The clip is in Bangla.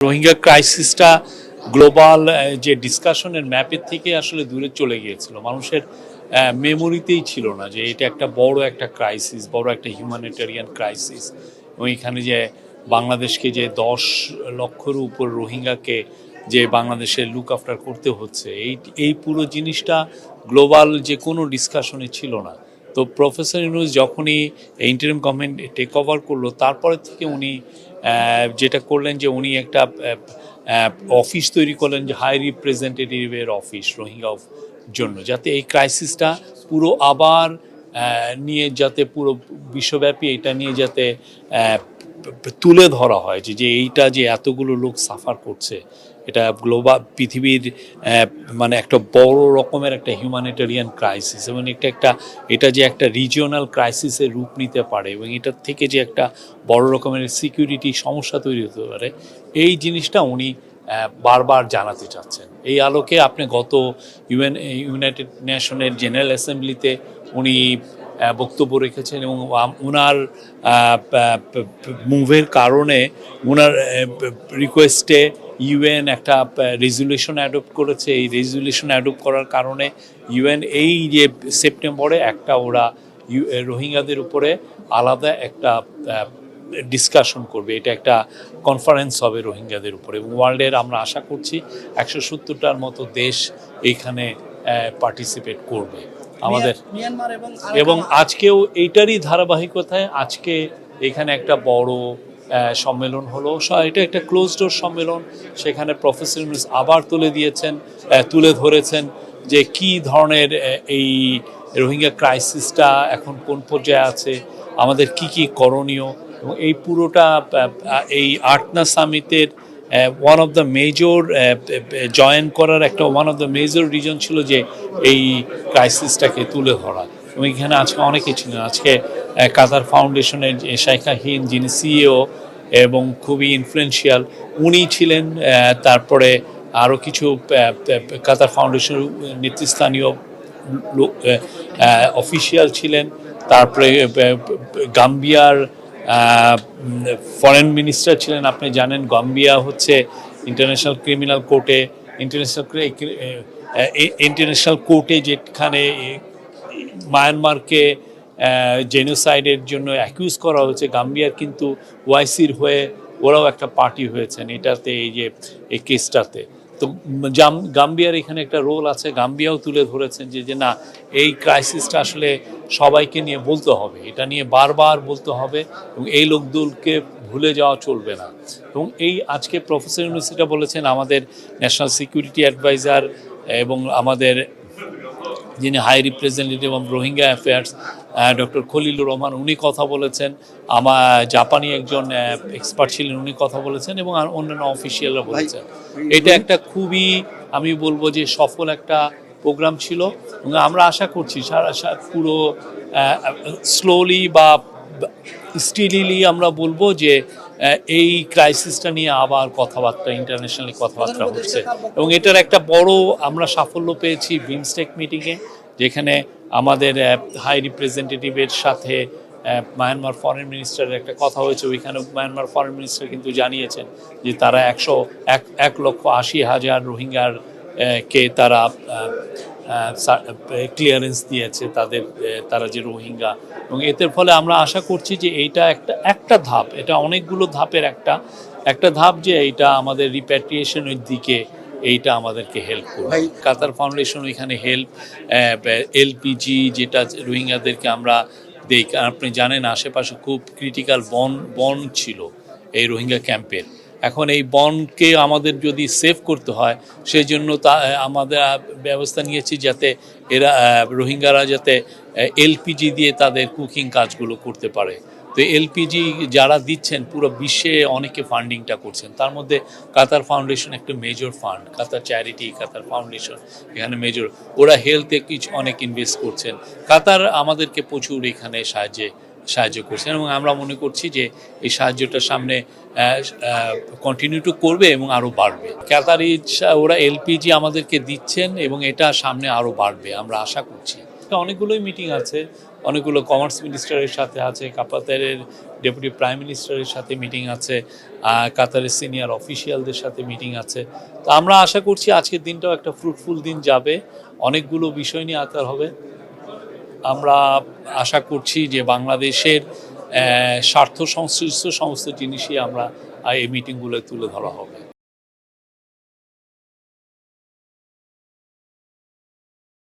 রোহিঙ্গা ক্রাইসিসটা গ্লোবাল যে ডিসকাশনের ম্যাপের থেকে আসলে দূরে চলে গিয়েছিল, মানুষের মেমোরিতেই ছিল না যে এটা একটা বড় একটা ক্রাইসিস, বড় একটা হিউম্যানিটেরিয়ান ক্রাইসিস। এবং এখানে যে বাংলাদেশকে যে 10 লক্ষের উপর রোহিঙ্গাকে যে বাংলাদেশে লুক আফটার করতে হচ্ছে, এই পুরো জিনিসটা গ্লোবাল যে কোনো ডিসকাশনে ছিল না। তো প্রফেসর ইউনূস যখনই ইন্টারিম গভর্নমেন্ট টেক ওভার করলো, তারপরে থেকে উনি যেটা করলেন যে উনি একটা অফিস তৈরি করলেন, যে হাই রিপ্রেজেন্টেটিভের অফিস রোহিঙ্গা জন্য, যাতে এই ক্রাইসিসটা পুরো আবার নিয়ে যাতে পুরো বিশ্বব্যাপী এটা নিয়ে যাতে তুলে ধরা হয় যে এইটা যে এতগুলো লোক সাফার করছে, এটা গ্লোবাল পৃথিবীর মানে একটা বড় রকমের একটা হিউম্যানিটেরিয়ান ক্রাইসিস, এবং এটা যে একটা রিজিওনাল ক্রাইসিসের রূপ নিতে পারে, এবং এটার থেকে যে একটা বড় রকমের সিকিউরিটি সমস্যা তৈরি হতে পারে, এই জিনিসটা উনি বারবার জানাতে চাচ্ছেন। এই আলোকে আপনি গত ইউনাইটেড নেশনের জেনারেল অ্যাসেম্বলিতে উনি বক্তব্য রেখেছেন, এবং ওনার মুভের কারণে ওনার রিকোয়েস্টে ইউএন একটা রেজুলেশন অ্যাডপ্ট করেছে। এই রেজুলেশন অ্যাডপ্ট করার কারণে ইউএন এই যে সেপ্টেম্বরে একটা ওরা রোহিঙ্গাদের উপরে আলাদা একটা ডিসকাশন করবে, এটা একটা কনফারেন্স হবে রোহিঙ্গাদের উপরে, এবং ওয়ার্ল্ডের আমরা আশা করছি 170টার মতো দেশ এইখানে পার্টিসিপেট করবে আমাদের। এবং আজকেও এইটারই ধারাবাহিকতায় আজকে এখানে একটা বড় সম্মেলন হলো, এটা একটা ক্লোজ ডোর সম্মেলন। সেখানে প্রফেসর ইউনূস আবার তুলে ধরেছেন যে কি ধরনের এই রোহিঙ্গা ক্রাইসিসটা এখন কোন পর্যায়ে আছে, আমাদের কি করণীয়। এবং এই পুরোটা এই আটনা সামিটের one of the major join করার একটা one of the major reason ছিল যে এই ক্রাইসিসটাকে তুলে ধরা। এবং এখানে আজকে অনেকে ছিলেন, আজকে কাতার ফাউন্ডেশনের শাইখা হিন্দ যিনি সিইও এবং খুবই ইনফ্লুয়েন্সিয়াল, উনি ছিলেন। তারপরে আরও কিছু কাতার ফাউন্ডেশনের নেতৃস্থানীয় অফিসিয়াল ছিলেন। তারপরে গাম্বিয়ার ফরেন মিনিস্টার ছিলেন। আপনি জানেন গাম্বিয়া হচ্ছে ইন্টারন্যাশনাল ক্রিমিনাল কোর্টে যেখানে মায়ানমারকে জেনোসাইডের জন্য অ্যাকিউজ করা হয়েছে, গাম্বিয়ার কিন্তু ওআইসির হয়ে ওরাও একটা পার্টি হয়েছেন এটাতে, এই কেসটাতে। তো গাম্বিয়ার এখানে একটা রোল আছে। গাম্বিয়াও তুলে ধরেছেন যে না, এই ক্রাইসিসটা আসলে সবাইকে নিয়ে বলতে হবে, এটা নিয়ে বারবার বলতে হবে, এবং এই লোকদলকে ভুলে যাওয়া চলবে না। এবং এই আজকে প্রফেসর ইউনূস এটা বলেছেন, আমাদের ন্যাশনাল সিকিউরিটি অ্যাডভাইজার এবং আমাদের যিনি high representative of Rohingya affairs doctor Khalilur Rahman, উনি কথা বলেছেন। জাপানি একজন এক্সপার্ট ছিলেন, উনি কথা বলেছেন, এবং অন্যান্য অফিসিয়ালরা বলেছেন। এটা একটা খুবই, আমি বলবো যে সফল একটা প্রোগ্রাম ছিল, এবং আমরা আশা করছি পুরো স্লোলি বা স্টিলিলি আমরা বলবো যে এই ক্রাইসিসটা নিয়ে আবার ইন্টারন্যাশনালি কথাবার্তা হচ্ছে। এবং এটার একটা বড় আমরা সাফল্য পেয়েছি বিমস্টেক মিটিংয়ে, যেখানে আমাদের হাই রিপ্রেজেন্টেটিভের সাথে মায়ানমার ফরেন মিনিস্টারের একটা কথা হয়েছে। ওইখানে মায়ানমার ফরেন মিনিস্টার কিন্তু জানিয়েছেন যে তারা 1,80,000 রোহিঙ্গার কে তারা ক্লিয়ারেন্স দিয়েছে তারা যে রোহিঙ্গা। এবং এর ফলে আমরা আশা করছি যে এইটা একটা ধাপ, এটা অনেকগুলো ধাপের একটা ধাপ, যে এইটা আমাদের রিপ্যাট্রিয়েশনের দিকে এইটা আমাদেরকে হেল্প করবে। কাতার ফাউন্ডেশন ওইখানে এলপিজি যেটা রোহিঙ্গাদেরকে আমরা দেই, আপনি জানেন আশেপাশে খুব ক্রিটিক্যাল বন ছিল এই রোহিঙ্গা ক্যাম্পের। এখন এই বনকে আমাদের যদি সেভ করতে হয়, সেই জন্য আমাদের ব্যবস্থা নিয়েছি যাতে রোহিঙ্গারা যাতে এলপিজি দিয়ে তাদের কুকিং কাজগুলো করতে পারে। তো এলপিজি যারা দিচ্ছেন পুরো বিশ্বে অনেকে ফান্ডিংটা করছেন, তার মধ্যে কাতার ফাউন্ডেশন একটা মেজর ফান্ড, কাতার চ্যারিটি, কাতার ফাউন্ডেশন এখানে মেজর, ওরা হেলথে অনেক ইনভেস্ট করছেন। কাতার আমাদেরকে প্রচুর এখানে সাহায্য করছেন, এবং আমরা মনে করছি যে এই সাহায্যটা সামনে কন্টিনিউ করবে এবং আরও বাড়বে। কাতারি ওরা এলপিজি আমাদেরকে দিচ্ছেন, এবং এটা সামনে আরও বাড়বে আমরা আশা করছি। অনেকগুলোই মিটিং আছে, অনেকগুলো কমার্স মিনিস্টারের সাথে আছে, কাতারের ডেপুটি প্রাইম মিনিস্টারের সাথে মিটিং আছে, কাতারের সিনিয়র অফিসিয়ালদের সাথে মিটিং আছে। তো আমরা আশা করছি আজকের দিনটাও একটা ফ্রুটফুল দিন যাবে, অনেকগুলো বিষয় নিয়ে আতার হবে। আমরা আশা করছি যে বাংলাদেশের স্বার্থ সংশ্লিষ্ট সমস্ত জিনিসই আমরা এই মিটিংগুলো তুলে ধরা হবে।